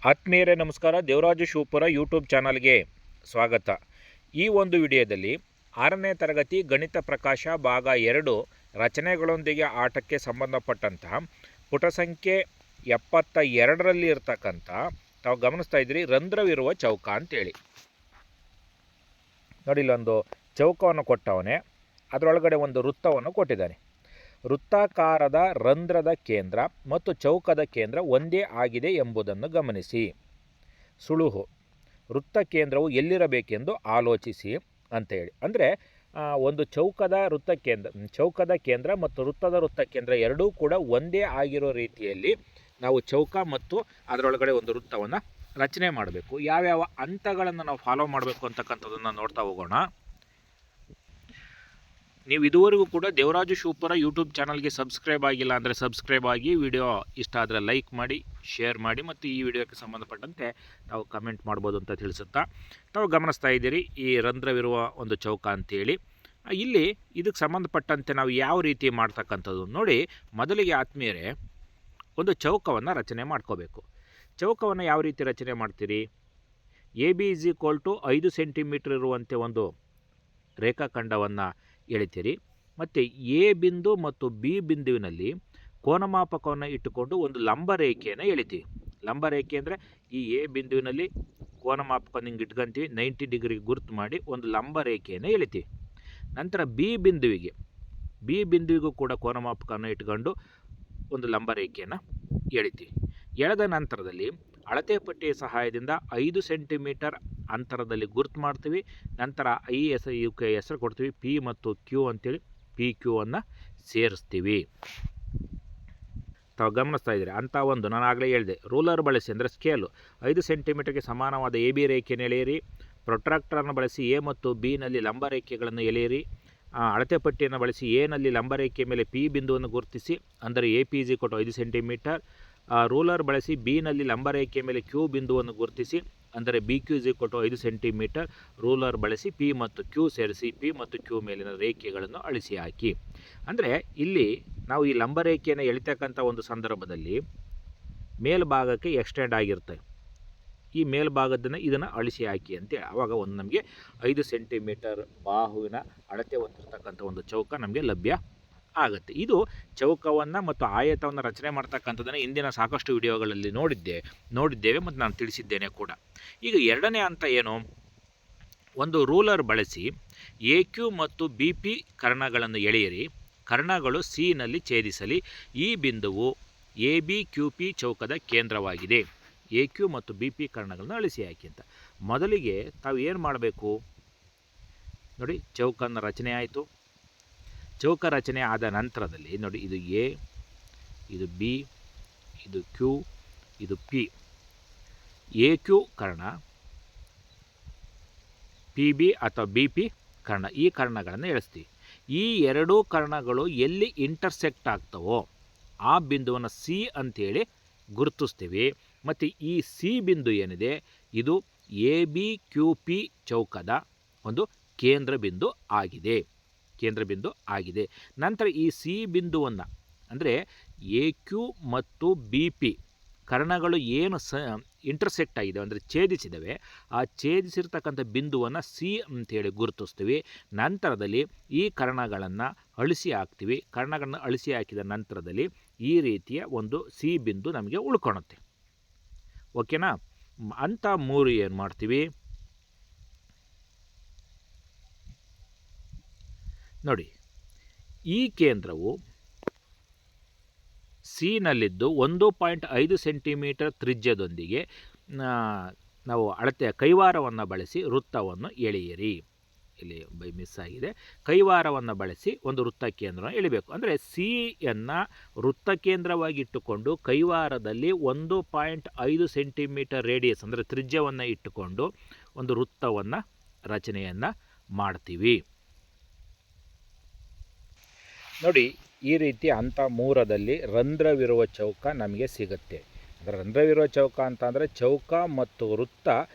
ಆತ್ಮೀಯರೇ ನಮಸ್ಕಾರ. ದೇವರಾಜು ಶಿವಪುರ ಯೂಟ್ಯೂಬ್ ಚಾನಲ್ಗೆ ಸ್ವಾಗತ. ಈ ಒಂದು ವಿಡಿಯೋದಲ್ಲಿ 6ನೇ ತರಗತಿ ಗಣಿತ ಪ್ರಕಾಶ ಭಾಗ 2 ರಚನೆಗಳೊಂದಿಗೆ ಆಟಕ್ಕೆ ಸಂಬಂಧಪಟ್ಟಂತಹ ಪುಟ ಸಂಖ್ಯೆ 72ರಲ್ಲಿ ಇರ್ತಕ್ಕಂಥ ತಾವು ಗಮನಿಸ್ತಾ ಇದ್ದೀರಿ ರಂಧ್ರವಿರುವ ಚೌಕ ಅಂತೇಳಿ. ನೋಡಿ, ಇಲ್ಲೊಂದು ಚೌಕವನ್ನು ಕೊಟ್ಟವನೇ, ಅದರೊಳಗಡೆ ಒಂದು ವೃತ್ತವನ್ನು ಕೊಟ್ಟಿದ್ದಾನೆ. ವೃತ್ತಾಕಾರದ ರಂಧ್ರದ ಕೇಂದ್ರ ಮತ್ತು ಚೌಕದ ಕೇಂದ್ರ ಒಂದೇ ಆಗಿದೆ ಎಂಬುದನ್ನು ಗಮನಿಸಿ. ಸುಳುಹು: ವೃತ್ತ ಕೇಂದ್ರವು ಎಲ್ಲಿರಬೇಕೆಂದು ಆಲೋಚಿಸಿ ಅಂತ ಹೇಳಿ. ಅಂದರೆ ಒಂದು ಚೌಕದ ಕೇಂದ್ರ ಮತ್ತು ವೃತ್ತ ಕೇಂದ್ರ ಎರಡೂ ಕೂಡ ಒಂದೇ ಆಗಿರೋ ರೀತಿಯಲ್ಲಿ ನಾವು ಚೌಕ ಮತ್ತು ಅದರೊಳಗಡೆ ಒಂದು ವೃತ್ತವನ್ನು ರಚನೆ ಮಾಡಬೇಕು. ಯಾವ್ಯಾವ ಹಂತಗಳನ್ನು ನಾವು ಫಾಲೋ ಮಾಡಬೇಕು ಅಂತಕ್ಕಂಥದ್ದನ್ನು ನೋಡ್ತಾ ಹೋಗೋಣ. ನೀವು ಇದುವರೆಗೂ ಕೂಡ ದೇವರಾಜು ಶಿವಪುರ ಯೂಟ್ಯೂಬ್ ಚಾನಲ್ಗೆ ಸಬ್ಸ್ಕ್ರೈಬ್ ಆಗಿಲ್ಲ ಅಂದರೆ ಸಬ್ಸ್ಕ್ರೈಬ್ ಆಗಿ, ವಿಡಿಯೋ ಇಷ್ಟ ಆದರೆ ಲೈಕ್ ಮಾಡಿ, ಶೇರ್ ಮಾಡಿ ಮತ್ತು ಈ ವಿಡಿಯೋಕ್ಕೆ ಸಂಬಂಧಪಟ್ಟಂತೆ ತಾವು ಕಮೆಂಟ್ ಮಾಡ್ಬೋದು ಅಂತ ತಿಳಿಸುತ್ತಾ, ತಾವು ಗಮನಿಸ್ತಾ ಇದ್ದೀರಿ ಈ ರಂಧ್ರವಿರುವ ಒಂದು ಚೌಕ ಅಂತೇಳಿ. ಇಲ್ಲಿ ಇದಕ್ಕೆ ಸಂಬಂಧಪಟ್ಟಂತೆ ನಾವು ಯಾವ ರೀತಿ ಮಾಡ್ತಕ್ಕಂಥದ್ದು ನೋಡಿ. ಮೊದಲಿಗೆ ಆತ್ಮೀಯರೇ, ಒಂದು ಚೌಕವನ್ನು ರಚನೆ ಮಾಡ್ಕೋಬೇಕು. ಚೌಕವನ್ನು ಯಾವ ರೀತಿ ರಚನೆ ಮಾಡ್ತೀರಿ? AB = 5 ಸೆಂಟಿಮೀಟರ್ ಇರುವಂತೆ ಒಂದು ರೇಖಾಖಂಡವನ್ನು ಎಳಿತೀರಿ. ಮತ್ತು ಎ ಬಿಂದು ಮತ್ತು ಬಿ ಬಿಂದುವಿನಲ್ಲಿ ಕೋನಮಾಪಕವನ್ನು ಇಟ್ಟುಕೊಂಡು ಒಂದು ಲಂಬ ರೇಖೆಯನ್ನು ಎಳಿತೀವಿ. ಲಂಬ ರೇಖೆ ಅಂದರೆ ಈ ಎ ಬಿಂದುವಿನಲ್ಲಿ ಕೋನಮಾಪಕ ಹಿಂಗೆ ಇಟ್ಕೊಂತೀವಿ, 90 ಡಿಗ್ರಿ ಗುರುತು ಮಾಡಿ ಒಂದು ಲಂಬ ರೇಖೆಯನ್ನು ಎಳಿತೀವಿ. ನಂತರ ಬಿ ಬಿಂದುವಿಗೂ ಕೂಡ ಕೋನಮಾಪಕವನ್ನು ಇಟ್ಕೊಂಡು ಒಂದು ಲಂಬ ರೇಖೆಯನ್ನು ಎಳಿತೀವಿ. ಎಳೆದ ನಂತರದಲ್ಲಿ ಅಳತೆ ಪಟ್ಟಿಯ ಸಹಾಯದಿಂದ 5 ಸೆಂಟಿಮೀಟರ್ ಅಂತರದಲ್ಲಿ ಗುರುತು ಮಾಡ್ತೀವಿ. ನಂತರ ಇವಕ್ಕೆ ಹೆಸರು ಕೊಡ್ತೀವಿ P ಮತ್ತು Q ಅಂತೇಳಿ. PQ ಅನ್ನು ಸೇರಿಸ್ತೀವಿ. ತಾವು ಗಮನಿಸ್ತಾ ಇದ್ದೀರಿ ಅಂತ ಒಂದು ನಾನು ಆಗಲೇ ಹೇಳಿದೆ, ರೂಲರ್ ಬಳಸಿ ಅಂದರೆ ಸ್ಕೇಲು 5 ಸೆಂಟಿಮೀಟರ್ಗೆ ಸಮಾನವಾದ AB ರೇಖೆಯನ್ನು ಎಳೆಯಿರಿ. ಪ್ರೊಟ್ರಾಕ್ಟರನ್ನು ಬಳಸಿ A ಮತ್ತು B ನಲ್ಲಿ ಲಂಬ ರೇಖೆಗಳನ್ನು ಎಳೆಯಿರಿ. ಅಳತೆ ಪಟ್ಟಿಯನ್ನು ಬಳಸಿ A ನಲ್ಲಿ ಲಂಬ ರೇಖೆ ಮೇಲೆ P ಬಿಂದುವನ್ನು ಗುರುತಿಸಿ, ಅಂದರೆ AP = 5 ಸೆಂಟಿಮೀಟರ್. ರೂಲರ್ ಬಳಸಿ B ನಲ್ಲಿ ಲಂಬ ರೇಖೆ ಮೇಲೆ Q ಬಿಂದುವನ್ನು ಗುರುತಿಸಿ, ಅಂದರೆ BQ = 5 ಸೆಂಟಿಮೀಟರ್. ರೂಲರ್ ಬಳಸಿ P ಮತ್ತು Q ಸೇರಿಸಿ P ಮತ್ತು Q ಮೇಲಿನ ರೇಖೆಗಳನ್ನು ಅಳಿಸಿ ಹಾಕಿ. ಅಂದರೆ ಇಲ್ಲಿ ನಾವು ಈ ಲಂಬ ರೇಖೆಯನ್ನು ಎಳಿತಕ್ಕಂಥ ಒಂದು ಸಂದರ್ಭದಲ್ಲಿ ಮೇಲ್ಭಾಗಕ್ಕೆ ಎಕ್ಸ್ಟೆಂಡ್ ಆಗಿರುತ್ತೆ. ಈ ಮೇಲ್ಭಾಗದನ್ನು ಇದನ್ನು ಅಳಿಸಿ ಹಾಕಿ ಅಂತೇಳಿ ಆವಾಗ ಒಂದು ನಮಗೆ 5 ಸೆಂಟಿಮೀಟರ್ ಬಾಹುವಿನ ಅಳತೆ ಹೊಂದಿರತಕ್ಕಂಥ ಒಂದು ಚೌಕ ನಮಗೆ ಲಭ್ಯ ಆಗುತ್ತೆ. ಇದು ಚೌಕವನ್ನು ಮತ್ತು ಆಯತವನ್ನು ರಚನೆ ಮಾಡ್ತಕ್ಕಂಥದ್ದನ್ನು ಇಂದಿನ ಸಾಕಷ್ಟು ವಿಡಿಯೋಗಳಲ್ಲಿ ನೋಡಿದ್ದೇವೆ ಮತ್ತು ನಾನು ತಿಳಿಸಿದ್ದೇನೆ ಕೂಡ. ಈಗ ಎರಡನೇ ಹಂತ ಏನು? ಒಂದು ರೂಲರ್ ಬಳಸಿ AQ ಮತ್ತು BP ಕರ್ಣಗಳನ್ನು ಎಳೆಯಿರಿ. ಕರ್ಣಗಳು C ನಲ್ಲಿ ಛೇದಿಸಲಿ. ಈ ಬಿಂದುವು ABQP ಚೌಕದ ಕೇಂದ್ರವಾಗಿದೆ. AQ ಮತ್ತು BP ಕರ್ಣಗಳನ್ನು ಅಳಿಸಿ ಹಾಕಿ ಅಂತ. ಮೊದಲಿಗೆ ತಾವು ಏನು ಮಾಡಬೇಕು ನೋಡಿ, ಚೌಕನ ರಚನೆ ಆಯಿತು. ಚೌಕ ರಚನೆ ಆದ ನಂತರದಲ್ಲಿ ನೋಡಿ, ಇದು A, ಇದು B, ಇದು Q, ಇದು P. AQ ಕರ್ಣ, PB ಅಥವಾ BP ಕರ್ಣ, ಈ ಕರ್ಣಗಳನ್ನು ಎಳಿಸ್ತೀವಿ. ಈ ಎರಡೂ ಕರ್ಣಗಳು ಎಲ್ಲಿ ಇಂಟರ್ಸೆಕ್ಟ್ ಆಗ್ತವೋ ಆ ಬಿಂದುವನ್ನು C ಅಂತೇಳಿ ಗುರುತಿಸ್ತೀವಿ. ಮತ್ತು ಈ C ಬಿಂದು ಏನಿದೆ ಇದು ABQP ಚೌಕದ ಒಂದು ಕೇಂದ್ರ ಬಿಂದು ಆಗಿದೆ. ನಂತರ ಈ C ಬಿಂದುವನ್ನು ಅಂದರೆ AQ ಮತ್ತು BP ಕರ್ಣಗಳು ಏನು ಇಂಟರ್ಸೆಕ್ಟ್ ಆಗಿದೆ ಅಂದರೆ ಛೇದಿಸಿದವೆ, ಆ ಛೇದಿಸಿರ್ತಕ್ಕಂಥ ಬಿಂದುವನ್ನು C ಅಂತೇಳಿ ಗುರುತಿಸ್ತೀವಿ. ನಂತರದಲ್ಲಿ ಈ ಕರ್ಣಗಳನ್ನು ಅಳಿಸಿ ಹಾಕ್ತೀವಿ. ಕರ್ಣಗಳನ್ನು ಅಳಿಸಿ ಹಾಕಿದ ನಂತರದಲ್ಲಿ ಈ ರೀತಿಯ ಒಂದು C ಬಿಂದು ನಮಗೆ ಉಳ್ಕೊಳುತ್ತೆ. ಓಕೆನಾ? ಹಂತ 3 ಏನು ಮಾಡ್ತೀವಿ ನೋಡಿ. ಈ ಕೇಂದ್ರವು C ನಲ್ಲಿದ್ದು 1.5 ಸೆಂಟಿಮೀಟರ್ ತ್ರಿಜ್ಯದೊಂದಿಗೆ ನಾವು ಅಳತೆಯ ಕೈವಾರವನ್ನು ಬಳಸಿ ವೃತ್ತವನ್ನು ಎಳೆಯಿರಿ. ಇಲ್ಲಿ ಮಿಸ್ ಆಗಿದೆ. ಕೈವಾರವನ್ನು ಬಳಸಿ ಒಂದು ವೃತ್ತ ಕೇಂದ್ರವನ್ನು ಎಳಿಬೇಕು. ಅಂದರೆ Cಯನ್ನು ವೃತ್ತ ಕೇಂದ್ರವಾಗಿಟ್ಟುಕೊಂಡು ಕೈವಾರದಲ್ಲಿ 1.5 ಸೆಂಟಿಮೀಟರ್ ರೇಡಿಯಸ್ ಅಂದರೆ ತ್ರಿಜ್ಯವನ್ನು ಇಟ್ಟುಕೊಂಡು ಒಂದು ವೃತ್ತವನ್ನು ರಚನೆಯನ್ನು ಮಾಡ್ತೀವಿ. ನೋಡಿ, ಈ ರೀತಿ ಹಂತ 3ರಲ್ಲಿ ರಂಧ್ರವಿರುವ ಚೌಕ ನಮಗೆ ಸಿಗುತ್ತೆ. ಅಂದರೆ ರಂಧ್ರವಿರುವ ಚೌಕ ಅಂತಂದರೆ ಚೌಕ ಮತ್ತು ವೃತ್ತ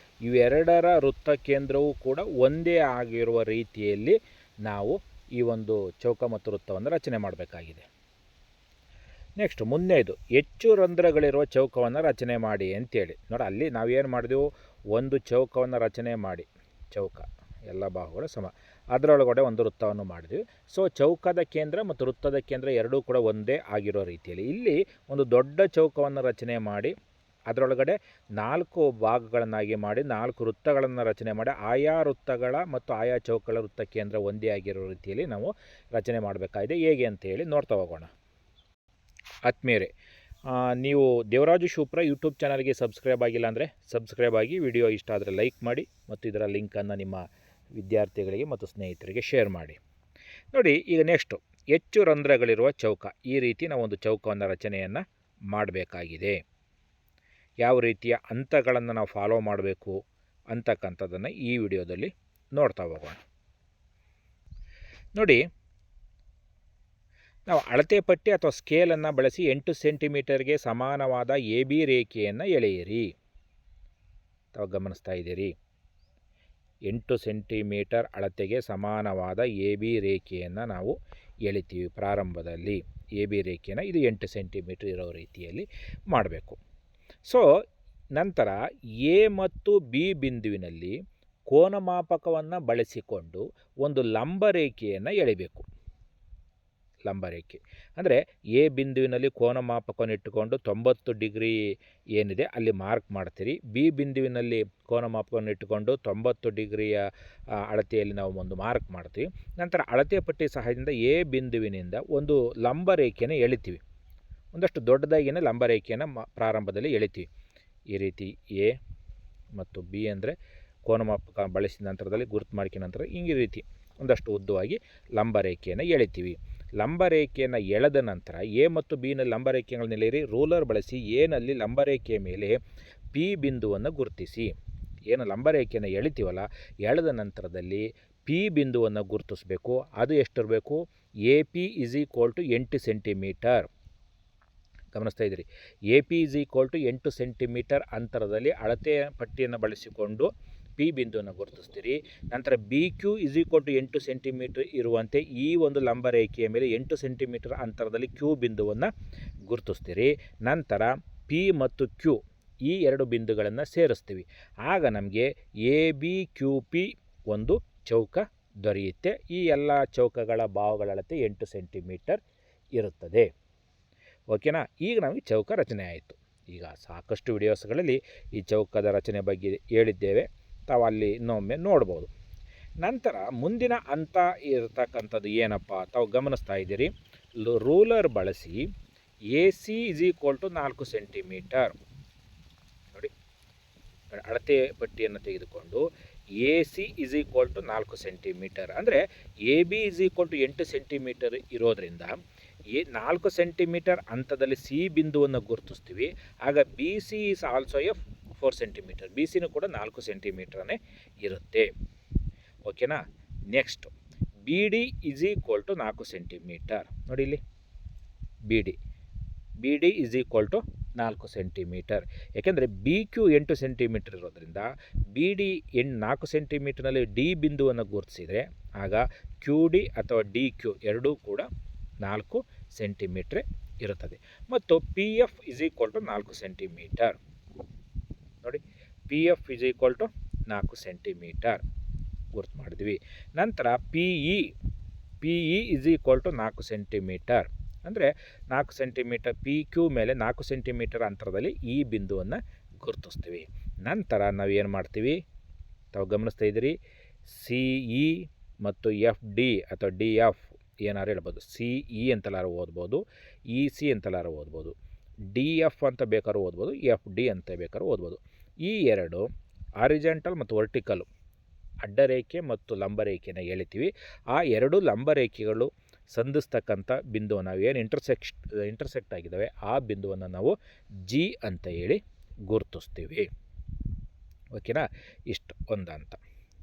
ಇವೆರಡರ ವೃತ್ತ ಕೇಂದ್ರವೂ ಕೂಡ ಒಂದೇ ಆಗಿರುವ ರೀತಿಯಲ್ಲಿ ನಾವು ಈ ಒಂದು ಚೌಕ ಮತ್ತು ವೃತ್ತವನ್ನು ರಚನೆ ಮಾಡಬೇಕಾಗಿದೆ. ನೆಕ್ಸ್ಟ್ ಮುಂದೇದು ಹೆಚ್ಚು ರಂಧ್ರಗಳಿರುವ ಚೌಕವನ್ನು ರಚನೆ ಮಾಡಿ ಅಂತೇಳಿ ನೋಡಿ. ಅಲ್ಲಿ ನಾವೇನು ಮಾಡಿದೆವು, ಒಂದು ಚೌಕವನ್ನು ರಚನೆ ಮಾಡಿ, ಚೌಕ ಎಲ್ಲ ಬಾಹುಗಳು ಸಮ, ಅದರೊಳಗಡೆ ಒಂದು ವೃತ್ತವನ್ನು ಮಾಡಿದ್ವಿ. ಸೊ ಚೌಕದ ಕೇಂದ್ರ ಮತ್ತು ವೃತ್ತದ ಕೇಂದ್ರ ಎರಡೂ ಕೂಡ ಒಂದೇ ಆಗಿರೋ ರೀತಿಯಲ್ಲಿ ಇಲ್ಲಿ ಒಂದು ದೊಡ್ಡ ಚೌಕವನ್ನು ರಚನೆ ಮಾಡಿ ಅದರೊಳಗಡೆ 4 ಭಾಗಗಳನ್ನಾಗಿ ಮಾಡಿ 4 ವೃತ್ತಗಳನ್ನು ರಚನೆ ಮಾಡಿ ಆಯಾ ವೃತ್ತಗಳ ಮತ್ತು ಆಯಾ ಚೌಕಗಳ ವೃತ್ತ ಕೇಂದ್ರ ಒಂದೇ ಆಗಿರೋ ರೀತಿಯಲ್ಲಿ ನಾವು ರಚನೆ ಮಾಡಬೇಕಾಗಿದೆ. ಹೇಗೆ ಅಂತೇಳಿ ನೋಡ್ತಾ ಹೋಗೋಣ. ಆತ್ಮೀಯರೇ, ನೀವು ದೇವರಾಜು ಶೂಪ್ರ ಯೂಟ್ಯೂಬ್ ಚಾನಲ್ಗೆ ಸಬ್ಸ್ಕ್ರೈಬ್ ಆಗಿಲ್ಲ ಅಂದರೆ ಸಬ್ಸ್ಕ್ರೈಬ್ ಆಗಿ, ವಿಡಿಯೋ ಇಷ್ಟ ಆದರೆ ಲೈಕ್ ಮಾಡಿ ಮತ್ತು ಇದರ ಲಿಂಕನ್ನು ನಿಮ್ಮ ವಿದ್ಯಾರ್ಥಿಗಳಿಗೆ ಮತ್ತು ಸ್ನೇಹಿತರಿಗೆ ಶೇರ್ ಮಾಡಿ. ನೋಡಿ, ಈಗ ನೆಕ್ಸ್ಟು ಹೆಚ್ಚು ರಂಧ್ರಗಳಿರುವ ಚೌಕ. ಈ ರೀತಿ ನಾವು ಒಂದು ಚೌಕವನ್ನು ರಚನೆಯನ್ನು ಮಾಡಬೇಕಾಗಿದೆ. ಯಾವ ರೀತಿಯ ಹಂತಗಳನ್ನು ನಾವು ಫಾಲೋ ಮಾಡಬೇಕು ಅಂತಕ್ಕಂಥದ್ದನ್ನು ಈ ವಿಡಿಯೋದಲ್ಲಿ ನೋಡ್ತಾ ಹೋಗೋಣ. ನೋಡಿ, ನಾವು ಅಳತೆ ಪಟ್ಟಿ ಅಥವಾ ಸ್ಕೇಲನ್ನು ಬಳಸಿ 8 ಸೆಂಟಿಮೀಟರ್ಗೆ ಸಮಾನವಾದ ಎ ಬಿ ರೇಖೆಯನ್ನು ಎಳೆಯಿರಿ. ತಾವು ಗಮನಿಸ್ತಾ ಇದ್ದೀರಿ, 8 ಸೆಂಟಿಮೀಟರ್ ಅಳತೆಗೆ ಸಮಾನವಾದ ಎ ಬಿ ರೇಖೆಯನ್ನು ನಾವು ಎಳಿತೀವಿ. ಪ್ರಾರಂಭದಲ್ಲಿ ಎ ಬಿ ರೇಖೆಯನ್ನು ಇದು 8 ಸೆಂಟಿಮೀಟರ್ ಇರೋ ರೀತಿಯಲ್ಲಿ ಮಾಡಬೇಕು. ಸೊ ನಂತರ ಎ ಮತ್ತು ಬಿ ಬಿಂದುವಿನಲ್ಲಿ ಕೋನಮಾಪಕವನ್ನು ಬಳಸಿಕೊಂಡು ಒಂದು ಲಂಬ ರೇಖೆಯನ್ನು ಎಳಿಬೇಕು. ಲಂಬ ರೇಖೆ ಅಂದರೆ ಎ ಬಿಂದುವಿನಲ್ಲಿ ಕೋನಮಾಪಕವನ್ನು ಇಟ್ಟುಕೊಂಡು 90 ಡಿಗ್ರಿ ಏನಿದೆ ಅಲ್ಲಿ ಮಾರ್ಕ್ ಮಾಡ್ತೀರಿ. ಬಿ ಬಿಂದುವಿನಲ್ಲಿ ಕೋನಮಾಪಕವನ್ನು ಇಟ್ಟುಕೊಂಡು 90 ಡಿಗ್ರಿಯ ಅಳತೆಯಲ್ಲಿ ನಾವು ಒಂದು ಮಾರ್ಕ್ ಮಾಡ್ತೀವಿ. ನಂತರ ಅಳತೆ ಪಟ್ಟಿ ಸಹಾಯದಿಂದ ಎ ಬಿಂದುವಿನಿಂದ ಒಂದು ಲಂಬ ರೇಖೆಯನ್ನು ಎಳಿತೀವಿ. ಒಂದಷ್ಟು ದೊಡ್ಡದಾಗಿಯೇ ಲಂಬ ರೇಖೆಯನ್ನು ಪ್ರಾರಂಭದಲ್ಲಿ ಎಳಿತೀವಿ. ಈ ರೀತಿ ಎ ಮತ್ತು ಬಿ ಅಂದರೆ ಕೋನಮಾಪಕ ಬಳಸಿದ ನಂತರದಲ್ಲಿ ಗುರುತು ಮಾಡಿದ ನಂತರ ಈ ರೀತಿ ಒಂದಷ್ಟು ಉದ್ದವಾಗಿ ಲಂಬ ರೇಖೆಯನ್ನು ಎಳಿತೀವಿ. ಲಂಬ ರೇಖೆಯನ್ನು ಎಳೆದ ನಂತರ ಎ ಮತ್ತು ಬಿನಲ್ಲಿ ಲಂಬ ರೇಖೆಗಳನ್ನು ಎಳೆಯಿರಿ. ರೂಲರ್ ಬಳಸಿ ಎನಲ್ಲಿ ಲಂಬ ರೇಖೆಯ ಮೇಲೆ ಪಿ ಬಿಂದುವನ್ನು ಗುರುತಿಸಿ. ಏನು ಲಂಬ ರೇಖೆಯನ್ನು ಎಳಿತೀವಲ್ಲ, ಎಳೆದ ನಂತರದಲ್ಲಿ ಪಿ ಬಿಂದುವನ್ನು ಗುರುತಿಸಬೇಕು. ಅದು ಎಷ್ಟಿರಬೇಕು, A P is equal to 8 centimetre. ಗಮನಿಸ್ತಾ ಇದ್ದೀರಿ, A P is equal to 8 centimetre ಅಂತರದಲ್ಲಿ ಅಳತೆ ಪಟ್ಟಿಯನ್ನು ಬಳಸಿಕೊಂಡು ಪಿ ಬಿಂದುವನ್ನು ಗುರುತಿಸ್ತೀರಿ. ನಂತರ B Q is equal to 8 centimetre ಇರುವಂತೆ ಈ ಒಂದು ಲಂಬ ರೇಖೆಯ ಮೇಲೆ 8 ಸೆಂಟಿಮೀಟರ್ ಅಂತರದಲ್ಲಿ ಕ್ಯೂ ಬಿಂದುವನ್ನು ಗುರುತಿಸ್ತೀರಿ. ನಂತರ ಪಿ ಮತ್ತು ಕ್ಯೂ ಈ ಎರಡು ಬಿಂದುಗಳನ್ನು ಸೇರಿಸ್ತೀವಿ. ಆಗ ನಮಗೆ ಎ ಬಿ ಕ್ಯೂ ಪಿ ಒಂದು ಚೌಕ ದೊರೆಯುತ್ತೆ. ಈ ಎಲ್ಲ ಚೌಕಗಳ ಬಾಹುಗಳ ಅಳತೆ 8 ಸೆಂಟಿಮೀಟರ್ ಇರುತ್ತದೆ. ಓಕೆನಾ. ಈಗ ನಮಗೆ ಚೌಕ ರಚನೆ ಆಯಿತು. ಈಗ ಸಾಕಷ್ಟು ವಿಡಿಯೋಸ್ಗಳಲ್ಲಿ ಈ ಚೌಕದ ರಚನೆ ಬಗ್ಗೆ ಹೇಳಿದ್ದೇವೆ, ತಾವು ಅಲ್ಲಿ ಇನ್ನೊಮ್ಮೆ ನೋಡ್ಬೋದು. ನಂತರ ಮುಂದಿನ ಹಂತ ಇರತಕ್ಕಂಥದ್ದು ಏನಪ್ಪ, ತಾವು ಗಮನಿಸ್ತಾ ಇದ್ದೀರಿ, ರೂಲರ್ ಬಳಸಿ A C is equal to 4 centimetre. ನೋಡಿ, ಅಳತೆ ಪಟ್ಟಿಯನ್ನು ತೆಗೆದುಕೊಂಡು A C is equal to 4 centimetre ಅಂದರೆ A B is equal to 8 centimetre ಇರೋದರಿಂದ 4 ಸೆಂಟಿಮೀಟರ್ ಹಂತದಲ್ಲಿ ಸಿ ಬಿಂದುವನ್ನು ಗುರುತಿಸ್ತೀವಿ. ಆಗ B C is also a 4 centimetre. B ಸಿನೂ ಕೂಡ 4 ಸೆಂಟಿಮೀಟರೇ ಇರುತ್ತೆ. ಓಕೆನಾ. Next B D is equal to 4 centimetre. ನೋಡಿ ಇಲ್ಲಿ B D is equal to 4 centimetre. ಯಾಕೆಂದರೆ ಬಿ ಕ್ಯೂ 8 ಸೆಂಟಿಮೀಟರ್ ಇರೋದ್ರಿಂದ ಬಿ ಡಿ 4 ಸೆಂಟಿಮೀಟರ್ನಲ್ಲಿ ಡಿ ಬಿಂದುವನ್ನು ಗುರುತಿಸಿದರೆ ಆಗ ಕ್ಯೂ ಡಿ ಅಥವಾ ಡಿ ಕ್ಯೂ ಎರಡೂ ಕೂಡ 4 ಸೆಂಟಿಮೀಟ್ರ್ ಇರುತ್ತದೆ. ಮತ್ತು P F is equal to 4 centimetre. ನೋಡಿ, P F is equal to 4 centimetre ಗುರ್ತು ಮಾಡಿದ್ವಿ. ನಂತರ P E is equal to 4 centimetre ಅಂದರೆ 4 ಸೆಂಟಿಮೀಟರ್ ಪಿ ಕ್ಯೂ ಮೇಲೆ 4 ಸೆಂಟಿಮೀಟರ್ ಅಂತರದಲ್ಲಿ ಈ ಬಿಂದುವನ್ನು ಗುರುತಿಸ್ತೀವಿ. ನಂತರ ನಾವು ಏನು ಮಾಡ್ತೀವಿ, ತಾವು ಗಮನಿಸ್ತಾ ಇದ್ದೀರಿ, ಸಿ ಇ ಮತ್ತು ಎಫ್ ಡಿ ಅಥವಾ ಡಿ ಎಫ್ ಏನಾರು ಹೇಳ್ಬೋದು. ಸಿ ಇ ಅಂತಲಾರು ಓದ್ಬೋದು, ಇ ಸಿ ಅಂತಲಾರು ಓದ್ಬೋದು, ಡಿ ಎಫ್ ಅಂತ ಬೇಕಾದ್ರೂ ಓದ್ಬೋದು, ಎಫ್ ಡಿ ಅಂತ ಬೇಕಾದ್ರೂ ಓದ್ಬೋದು. ಈ ಎರಡು ಹಾರಿಜಾಂಟಲ್ ಮತ್ತು ವರ್ಟಿಕಲ್ ಅಡ್ಡರೇಖೆ ಮತ್ತು ಲಂಬರೇಖೆಯನ್ನು ಎಳಿತೀವಿ. ಆ ಎರಡು ಲಂಬರೇಖೆಗಳು ಸಂಧಿಸ್ತಕ್ಕಂಥ ಬಿಂದುವನ್ನು ನಾವು ಏನು ಇಂಟರ್ಸೆಕ್ಟ್ ಆಗಿದ್ದಾವೆ ಆ ಬಿಂದುವನ್ನು ನಾವು ಜಿ ಅಂತ ಹೇಳಿ ಗುರುತಿಸ್ತೀವಿ. ಓಕೆನಾ. ಇಷ್ಟು ಒಂದು ಹಂತ.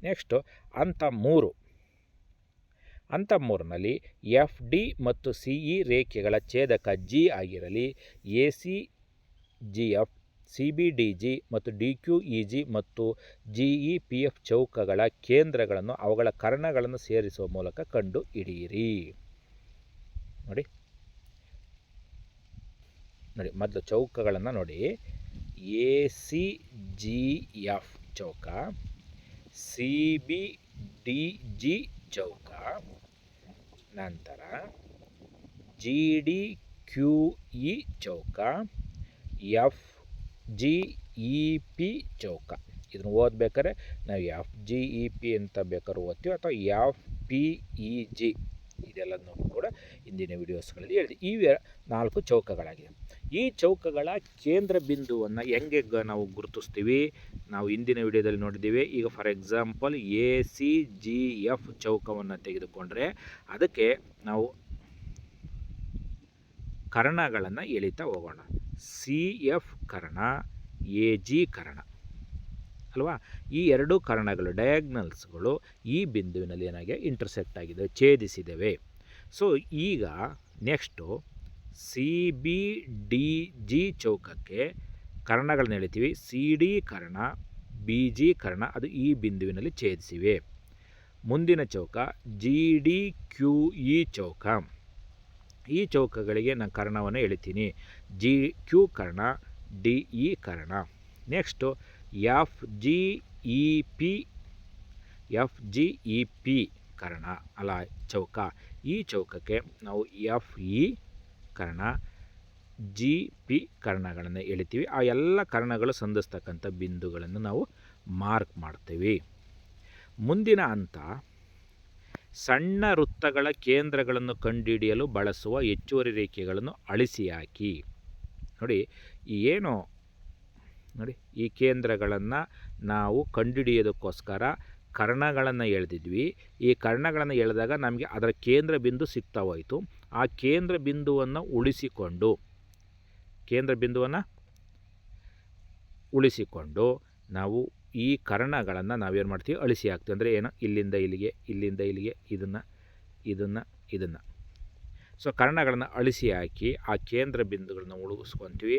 ನೆಕ್ಸ್ಟು ಹಂತ 3. ಹಂತ 3ನಲ್ಲಿ ಎಫ್ ಡಿ ಮತ್ತು ಸಿ ಇ ರೇಖೆಗಳ ಛೇದಕ ಜಿ ಆಗಿರಲಿ. A C G F, C B D G ಮತ್ತು ಡಿ ಕ್ಯೂ ಇ ಜಿ ಮತ್ತು ಜಿ ಇ ಪಿ ಎಫ್ ಚೌಕಗಳ ಕೇಂದ್ರಗಳನ್ನು ಅವುಗಳ ಕರ್ಣಗಳನ್ನು ಸೇರಿಸುವ ಮೂಲಕ ಕಂಡು ಹಿಡಿಯಿರಿ. ನೋಡಿ, ನೋಡಿ ಮೊದಲು ಚೌಕಗಳನ್ನು ನೋಡಿ. ಎ ಸಿ ಜಿ ಎಫ್ ಚೌಕ, ಸಿ ಬಿ ಡಿ ಜಿ ಚೌಕ, ನಂತರ ಜಿ ಡಿ ಕ್ಯೂ ಇ ಚೌಕ, ಎಫ್ ಜಿ ಇ ಪಿ ಚೌಕ. ಇದನ್ನು ಓದ್ಬೇಕಾದ್ರೆ ನಾವು ಎಫ್ ಜಿ ಇ ಪಿ ಅಂತ ಬೇಕಾದ್ರೂ ಓದ್ತೀವಿ, ಅಥವಾ ಎಫ್ ಪಿ ಇ ಜಿ, ಇದೆಲ್ಲನೂ ಕೂಡ ಇಂದಿನ ವಿಡಿಯೋಸ್ಗಳಲ್ಲಿ ಹೇಳಿದೆ. ಈ 4 ಚೌಕಗಳಾಗಿದೆ. ಈ ಚೌಕಗಳ ಕೇಂದ್ರ ಬಿಂದುವನ್ನು ಹೆಂಗೆ ನಾವು ಗುರುತಿಸ್ತೀವಿ, ನಾವು ಇಂದಿನ ವಿಡಿಯೋದಲ್ಲಿ ನೋಡಿದ್ದೀವಿ. ಈಗ for example A C G F ಚೌಕವನ್ನು ತೆಗೆದುಕೊಂಡ್ರೆ ಅದಕ್ಕೆ ನಾವು ಕರ್ಣಗಳನ್ನು ಎಳಿತಾ ಹೋಗೋಣ. C F Karna, A G Karna ಅಲ್ವಾ. ಈ 2 ಕರ್ಣಗಳು ಡಯಾಗ್ನಲ್ಸ್ಗಳು ಈ ಬಿಂದುವಿನಲ್ಲಿ ಏನಾಗಿ ಇಂಟರ್ಸೆಕ್ಟ್ ಆಗಿದೆ, ಛೇದಿಸಿದ್ದೇವೆ. ಸೊ ಈಗ next C B D G ಚೌಕಕ್ಕೆ ಕರ್ಣಗಳನ್ನ ಎಳಿತೀವಿ. ಸಿ ಡಿ ಕರ್ಣ, ಬಿ ಜಿ ಕರ್ಣ ಅದು ಈ ಬಿಂದುವಿನಲ್ಲಿ ಛೇದಿಸಿವೆ. ಮುಂದಿನ ಚೌಕ ಜಿ ಡಿ ಕ್ಯೂ ಇ ಚೌಕ. ಈ ಚೌಕಗಳಿಗೆ ನಾನು ಕರ್ಣವನ್ನು ಎಳಿತೀನಿ. ಜಿ ಕ್ಯೂ ಕರ್ಣ, ಡಿ ಇ ಕರ್ಣ. Next F G E P, F G E P ಕರ್ಣ ಅಲ್ಲ ಚೌಕ. ಈ ಚೌಕಕ್ಕೆ ನಾವು ಎಫ್ ಇ ಕರ್ಣ, ಜಿ ಪಿ ಕರ್ಣಗಳನ್ನು ಎಳಿತೀವಿ. ಆ ಎಲ್ಲ ಕರ್ಣಗಳು ಸಂಧಿಸ್ತಕ್ಕಂಥ ಬಿಂದುಗಳನ್ನು ನಾವು ಮಾರ್ಕ್ ಮಾಡ್ತೀವಿ. ಮುಂದಿನ ಹಂತ ಸಣ್ಣ ವೃತ್ತಗಳ ಕೇಂದ್ರಗಳನ್ನು ಕಂಡುಹಿಡಿಯಲು ಬಳಸುವ ಹೆಚ್ಚುವರಿ ರೇಖೆಗಳನ್ನು ಅಳಿಸಿ ಹಾಕಿ. ನೋಡಿ ನೋಡಿ ಈ ಕೇಂದ್ರಗಳನ್ನು ನಾವು ಕಂಡುಹಿಡಿಯೋದಕ್ಕೋಸ್ಕರ ಕರ್ಣಗಳನ್ನು ಎಳೆದಿದ್ವಿ. ಈ ಕರ್ಣಗಳನ್ನು ಎಳೆದಾಗ ನಮಗೆ ಅದರ ಕೇಂದ್ರ ಬಿಂದು ಸಿಗ್ತಾ ಹೋಯಿತು. ಆ ಕೇಂದ್ರ ಬಿಂದುವನ್ನು ಉಳಿಸಿಕೊಂಡು ನಾವು ಈ ಕರ್ಣಗಳನ್ನು ನಾವೇನು ಮಾಡ್ತೀವಿ, ಅಳಿಸಿ ಹಾಕ್ತೀವಿ. ಅಂದರೆ ಏನು, ಇಲ್ಲಿಂದ ಇಲ್ಲಿಗೆ, ಇಲ್ಲಿಂದ ಇಲ್ಲಿಗೆ, ಇದನ್ನು. ಸೊ ಕರ್ಣಗಳನ್ನು ಅಳಿಸಿ ಹಾಕಿ ಆ ಕೇಂದ್ರ ಬಿಂದುಗಳನ್ನು ಉಳಿಸ್ಕೊತೀವಿ.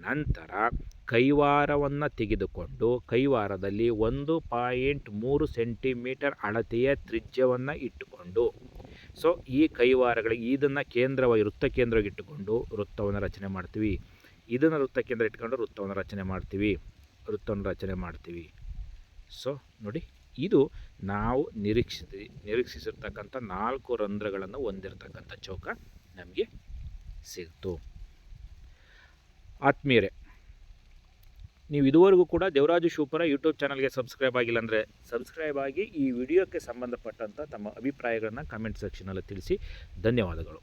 ನಂತರ ಕೈವಾರವನ್ನು ತೆಗೆದುಕೊಂಡು ಕೈವಾರದಲ್ಲಿ 1.3 ಸೆಂಟಿಮೀಟರ್ ಅಳತೆಯ ತ್ರಿಜ್ಯವನ್ನು ಇಟ್ಟುಕೊಂಡು, ಸೊ ಈ ಕೈವಾರಗಳಿಗೆ ಇದನ್ನು ಕೇಂದ್ರವಾಗಿ ವೃತ್ತ ಕೇಂದ್ರವಾಗಿ ಇಟ್ಟುಕೊಂಡು ವೃತ್ತವನ್ನು ರಚನೆ ಮಾಡ್ತೀವಿ. ಇದನ್ನು ವೃತ್ತ ಕೇಂದ್ರ ಇಟ್ಕೊಂಡು ವೃತ್ತವನ್ನು ರಚನೆ ಮಾಡ್ತೀವಿ. ಸೊ ನೋಡಿ, ಇದು ನಾವು ನಿರೀಕ್ಷಿಸಿರ್ತಕ್ಕಂಥ 4 ರಂಧ್ರಗಳನ್ನು ಹೊಂದಿರತಕ್ಕಂಥ ಚೌಕ ನಮಗೆ ಸಿಗ್ತು. ಆತ್ಮೀಯರೇ, ನೀವು ಇದುವರೆಗೂ ಕೂಡ ದೇವರಾಜು ಶಿವಪುರ ಯೂಟ್ಯೂಬ್ ಚಾನಲ್ಗೆ ಸಬ್ಸ್ಕ್ರೈಬ್ ಆಗಿಲ್ಲ ಅಂದರೆ ಸಬ್ಸ್ಕ್ರೈಬ್ ಆಗಿ ಈ ವಿಡಿಯೋಕ್ಕೆ ಸಂಬಂಧಪಟ್ಟಂಥ ತಮ್ಮ ಅಭಿಪ್ರಾಯಗಳನ್ನು ಕಮೆಂಟ್ ಸೆಕ್ಷನಲ್ಲಿ ತಿಳಿಸಿ. ಧನ್ಯವಾದಗಳು.